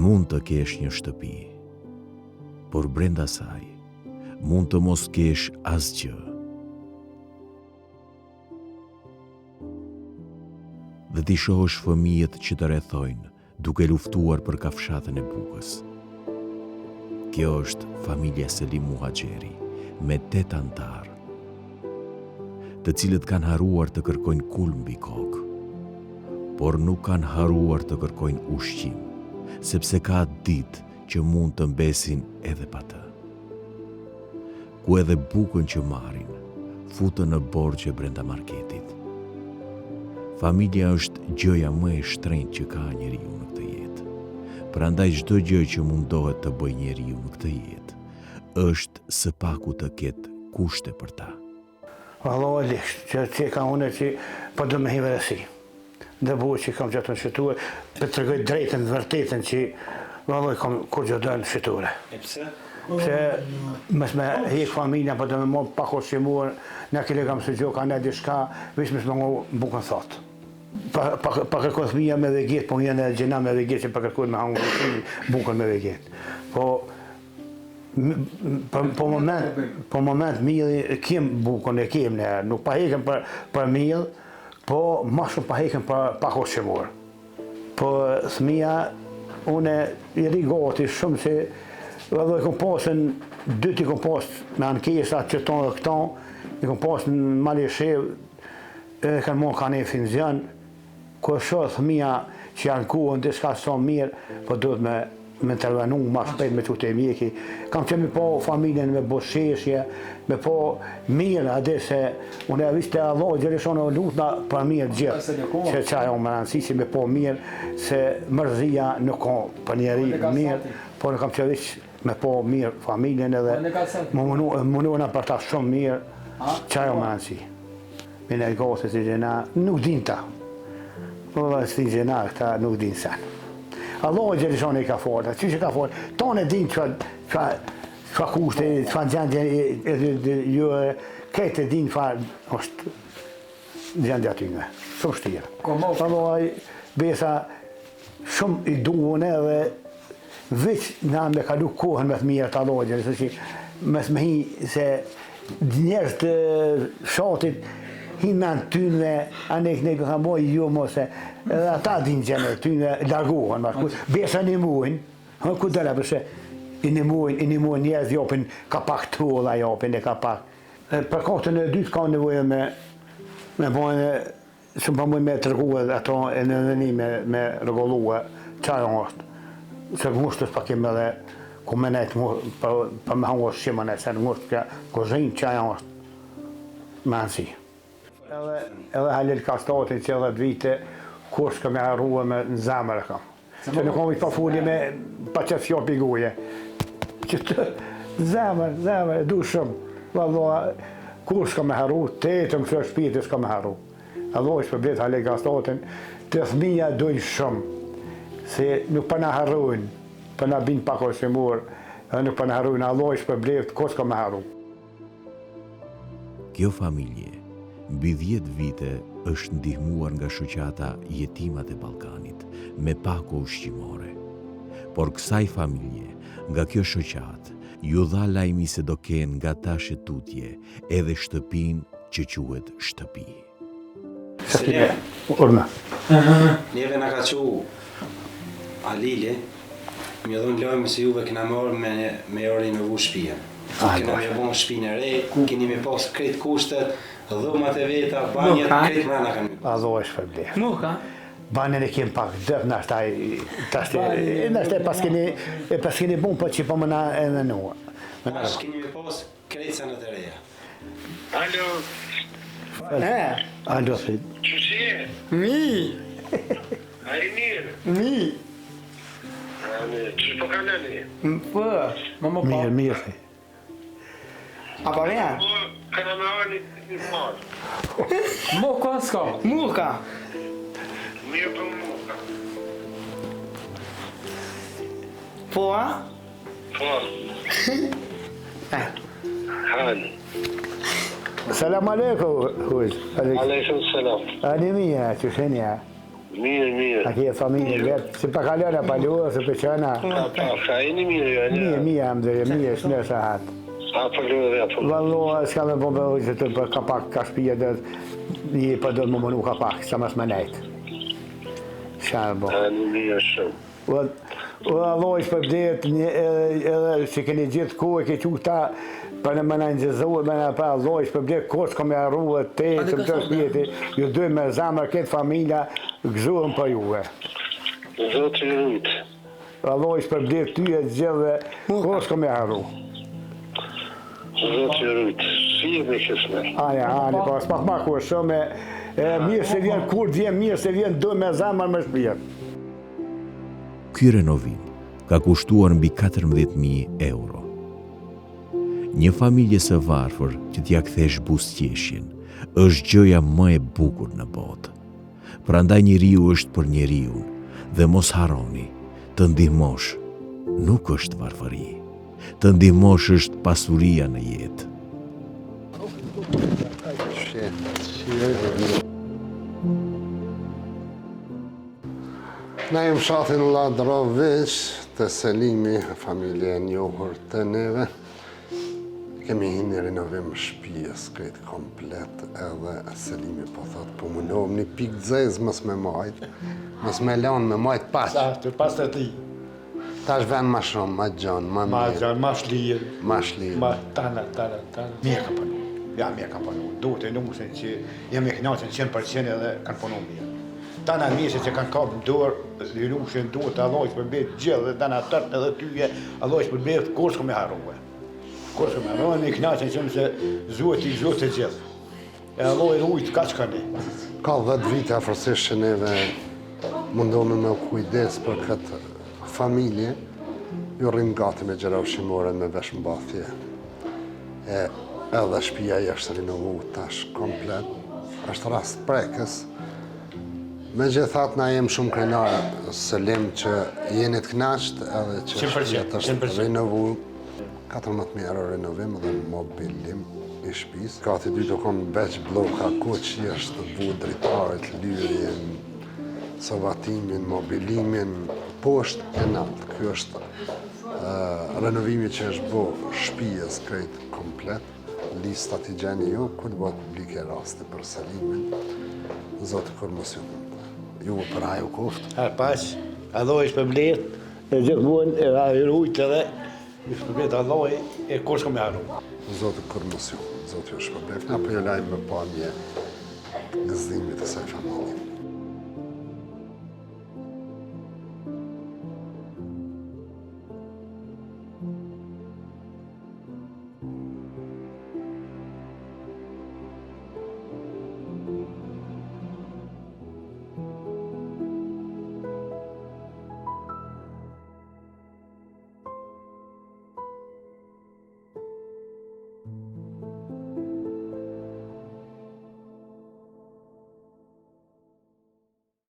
Mund të kesh një shtëpi, por brenda saj mund të mos kesh asgjë. Dhe ti shohësh fëmijët që të rrethojnë duke luftuar për kafshatën e bukës. Kjo është familja Selim Muhaxheri me 8 antar, të cilët kanë haruar të kërkojnë kulm mbi kokë, por nuk kanë haruar të kërkojnë ushqim, sepse ka ditë që mund të mbesin edhe pa të. Ku edhe bukën që marrin, futën në borxhe brenda marketit. Familja është gjëja më e shtrenjtë që ka njeriu në këtë jetë. Prandaj çdo gjë që mundohet të bëjë njeriu në këtë jetë, është së paku të ketë kushte për ta. Vallohisht, që ka unë që po do me hiverësi. Dhe buë që kam gjatë në shqyture, për të tregoj drejtën, vërtetën që valloj kam kur gjë do në shqyture. E pse? Pse mes me hek familja, po do me më pakoshqimuar, ne kile kam së gjoka, ne dishka, vish mes me ngu bukën thotë. Pa kërkoj fëmija me veget, po njën e gjena me veget që pa kërkoj me hangu bukën me veget. Po moment mili kem bukën e kem ne, nuk pa heken për mil, po ma shumë pa heken për pakoshqimuar. Po fëmija, une i ri gati shumë që vëllë i kom pasën, dytë i kom pasë me ankesat që tonë dhe këto, i kom pasë në Malishev, edhe kanë mon kanë e finzion, ku e shohë thëmija që janë kuën, diska sa mirë, po duhet me intervenu ma shpejt me qute e mjeki. Kam që me po familjen me bosheshje, me po mirë, adhe se unë e viste Allah, gjerishonë o lutna për mirë gjithë, që qaj o më rëndësi që me po mirë, se mërzia nuk ka për njeri mirë, por në kam që vishë me po mirë familjen edhe më mënuana për ta shumë mirë, qaj o më rëndësi. Me në gosë si gjena, nuk din ta. Dhe si gjena, këta nuk din sen. Allah e gjerishone i ka forta, që ka forta, tonë e din që kushte, që gjendje ju këtë e din që është gjendje atyne, shumë shtirë. Allah besa shumë i duon edhe veç na me kalu kohën me të mirë të Allah e gjerishone, që mes me hi se njerës të shatit hinë në tyne, anek ne këtëm boj ju mose, edhe ata din gjene tyne largohen, besa një muajnë, ku dëra përse i një muajnë njerës jopin ka pak tulla jopin e ka pak. Për kohëtën e dytë ka nevojë me bojnë, shumë pa mujnë me të rëguhe ato e në dheni me rëgulluhe qarë është. Se ngushtës pa kemë edhe ku me nejtë për me hangu është shimën e se ngushtës ka kozhinë qarë është me anësi. Edhe Halil Kastatin që edhe vite kur s'ka me harruhe me në zemër e kam. Që nuk kom i pa fulli me pa që fjop i guje. Që të zemër, du shumë. Valloha, kur s'ka me harru, të më shë shpiti s'ka me harru. Allah ishë përblet Halil Kastatin, të thmija dojnë shumë. Se nuk pa në harrujnë, pa në binë pakoshimur, edhe nuk pa në harrujnë, Allah ishë përblet, kur s'ka me harru. Kjo familje mbi 10 vite është ndihmuar nga shoqata Jetimat e Ballkanit me pako ushqimore. Por kësaj familje, nga kjo shoqat, ju dha lajmi se do kenë nga tash e tutje edhe shtëpinë që quhet shtëpi. Selim, urna. Neve na ka qu Alili, më dhon lajmë se juve kena marrë me orë në vu shtëpinë. Kena me bon shtëpinë e re, keni me pas krejt kushtet, dhumat e veta, banjet, krejt mrena kanë. Allah është përblet. Muka? Banjen e kem pak dëp në ashtaj pas keni bon për që po më na edhe nua. Tash keni me pas krejt sanët e reja. Alo. Alo, Që si e? Mi! A i mirë? Mi! Që po kaleni? Po, më pa. mirë. A pa vjen? Po, kana me arë një marë. Muka s'ka. Muka! Mirë për muka. Po, a? Po. Hani. Salam aleikum, Huj. Aleikum selam. Ani mia, që shenja. Mirë. A ke familje vetë, si pa kalona pa luë, se për qëna. Ka e një mirë, ja një. Mirë, mirë, shnë sa hatë. A për luë dhe atë. Valloa, s'ka me bombe që të për ka pak ka shpija dhe një për do të më mënu ka pak, sa mas më nejtë. Shka me bo. A një mirë shumë. Allah ishë për vdet, edhe që keni gjithë kohë, ke që ta për në më në nëgjëzohet, më në pa Allah ishë për vdet, kohë s'ka me arruhe, te, të më të shpjeti, ju dy me zamër këtë familja, gëzohen për juve. Zotë i rritë. Allah ishë për vdet, ty e gjithë, kohë s'ka me arruhe. Zotë i rritë. Si e me kësme. Ane, pas pak ma kohë shumë, mirë se vjen kur vjen, mirë se vjen dy me zamër më shpjet. Ky renovim ka kushtuar mbi 14.000 euro. Një familje së varfër që t'ja kthesh buzëqeshjen është gjëja më e bukur në botë. Prandaj njeriu është për njeriun dhe mos harroni, të ndihmosh nuk është varfëri. Të ndihmosh është pasuria në jetë. Na jem shatin Ladrovic të Selimi, familje e njohur të neve. Kemi hinë renovim shtëpies këtë komplet edhe Selimi po thot po mundohem një pikë zez mos me majt, mos me lanë me majt pas. Pas të ti. Tash vend ma shumë, ma gjanë, ma mirë. Ma shlirë. Ma shlirë. Ma tana. Mirë ka punu. Ja, mirë ka punu. Duhet e nusen që jemi knaqen 100% edhe kanë punu mirë. Tana mjeshe që kanë kapë në dorë, i nushen duhet të allojsh për betë gjithë dhe tana tërtë edhe tyje, allojsh për betë, kur s'ko me harruhe. Kur s'ko me harruhe, një knaqen që nëse zuhet i zuhet të gjithë. E allojsh ujtë ka që ka ne. Ka 10 vite afërsisht që neve mundohemi me kujdes për këtë familje, ju rrim gati me gjëra ushqimore me veshmbathje. Edhe shtëpia është rinovu tash komplet, është rast prekës. Megjithatë na jem shumë krenar Selim që jeni të kënaqët edhe që shtëpia është rinovu 14.000 euro renovim dhe mobilim i shtëpisë. Gati dy do konë veç bloka kuqi është bu dritaret, lyrjen, sobatimin, mobilimin, poshtë e natë. Ky është renovimi që është bo shtëpies krejt komplet. Listat i gjeni ju, ku të bëhet publike rasti për Selimin. Zotë kur mos ju ju për haju koftë. Pas, alloj është për mbletë, e gjithmonë e rujtë edhe, është për mbletë alloj e kur s'ko me harru. Zotë kur mos ju, zotë ju është për mbletë. Na për ju lajmë me pa një gëzdimit të saj familje.